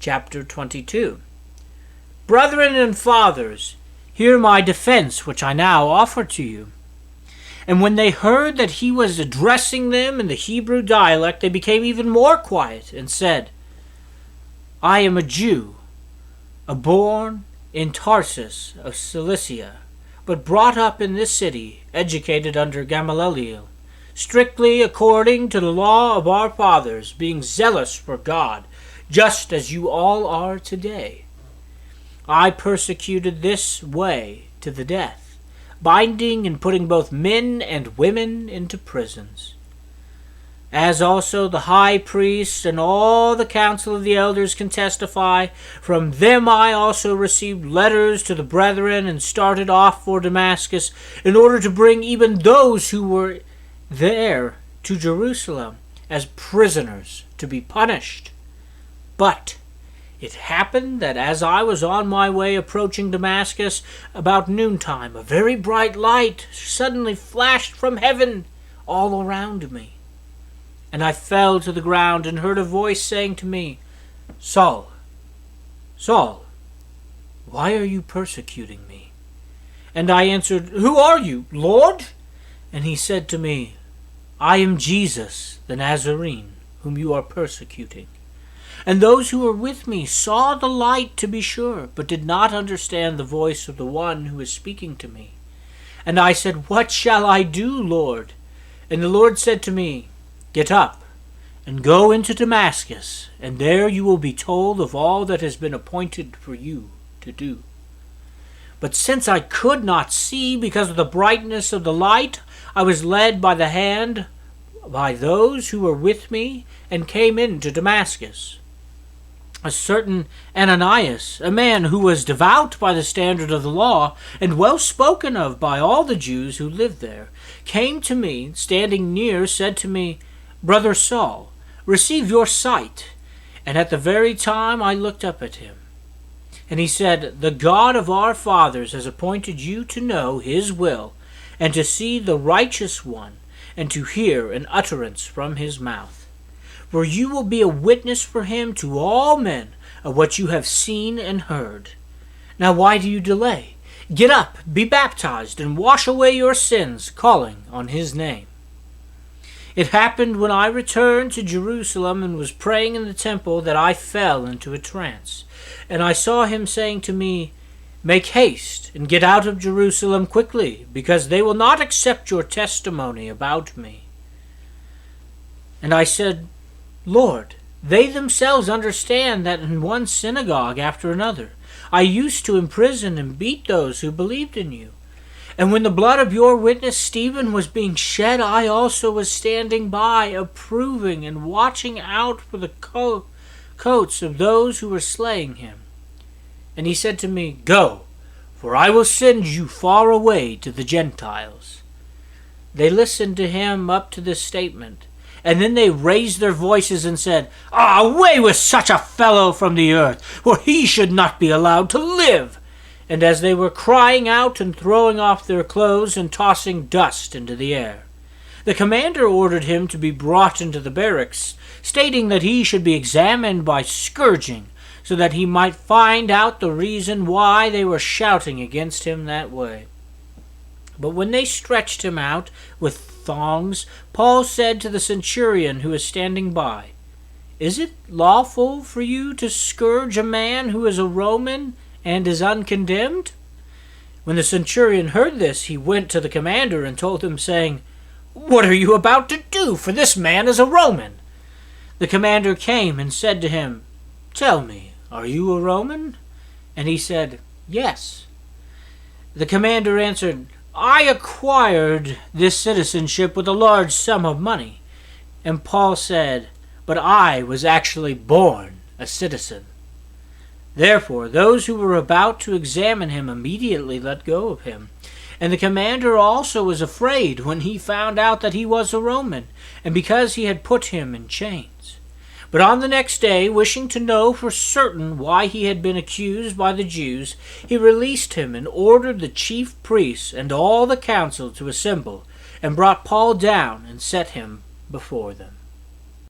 chapter 22. Brethren and fathers, hear my defense, which I now offer to you. And when they heard that he was addressing them in the Hebrew dialect, they became even more quiet and said, I am a Jew, born in Tarsus of Cilicia, but brought up in this city, educated under Gamaliel, strictly according to the law of our fathers, being zealous for God, just as you all are today. I persecuted this way to the death, binding and putting both men and women into prisons. As also the high priest and all the council of the elders can testify, from them I also received letters to the brethren and started off for Damascus, in order to bring even those who were there to Jerusalem as prisoners to be punished. But it happened that as I was on my way approaching Damascus about noontime, a very bright light suddenly flashed from heaven all around me. And I fell to the ground and heard a voice saying to me, Saul, Saul, why are you persecuting me? And I answered, Who are you, Lord? And he said to me, I am Jesus, the Nazarene, whom you are persecuting. And those who were with me saw the light, to be sure, but did not understand the voice of the one who was speaking to me. And I said, What shall I do, Lord? And the Lord said to me, Get up, and go into Damascus, and there you will be told of all that has been appointed for you to do. But since I could not see because of the brightness of the light, I was led by the hand by those who were with me, and came into Damascus. A certain Ananias, a man who was devout by the standard of the law, and well spoken of by all the Jews who lived there, came to me, standing near, said to me, Brother Saul, receive your sight. And at the very time I looked up at him. And he said, The God of our fathers has appointed you to know his will, and to see the righteous one, and to hear an utterance from his mouth. For you will be a witness for him to all men of what you have seen and heard. Now why do you delay? Get up, be baptized, and wash away your sins, calling on his name. It happened when I returned to Jerusalem and was praying in the temple that I fell into a trance. And I saw him saying to me, Make haste and get out of Jerusalem quickly, because they will not accept your testimony about me. And I said, Lord, they themselves understand that in one synagogue after another I used to imprison and beat those who believed in you. And when the blood of your witness Stephen was being shed, I also was standing by, approving and watching out for the coats of those who were slaying him. And he said to me, Go, for I will send you far away to the Gentiles. They listened to him up to this statement, and then they raised their voices and said, Away with such a fellow from the earth, for he should not be allowed to live. And as they were crying out and throwing off their clothes and tossing dust into the air, the commander ordered him to be brought into the barracks, stating that he should be examined by scourging, so that he might find out the reason why they were shouting against him that way. But when they stretched him out with thongs, Paul said to the centurion who was standing by, Is it lawful for you to scourge a man who is a Roman and is uncondemned? When the centurion heard this, he went to the commander and told him, saying, What are you about to do? For this man is a Roman. The commander came and said to him, Tell me, are you a Roman? And he said, Yes. The commander answered, I acquired this citizenship with a large sum of money. And Paul said, But I was actually born a citizen. Therefore, those who were about to examine him immediately let go of him. And the commander also was afraid when he found out that he was a Roman, and because he had put him in chains. But on the next day, wishing to know for certain why he had been accused by the Jews, he released him and ordered the chief priests and all the council to assemble, and brought Paul down and set him before them.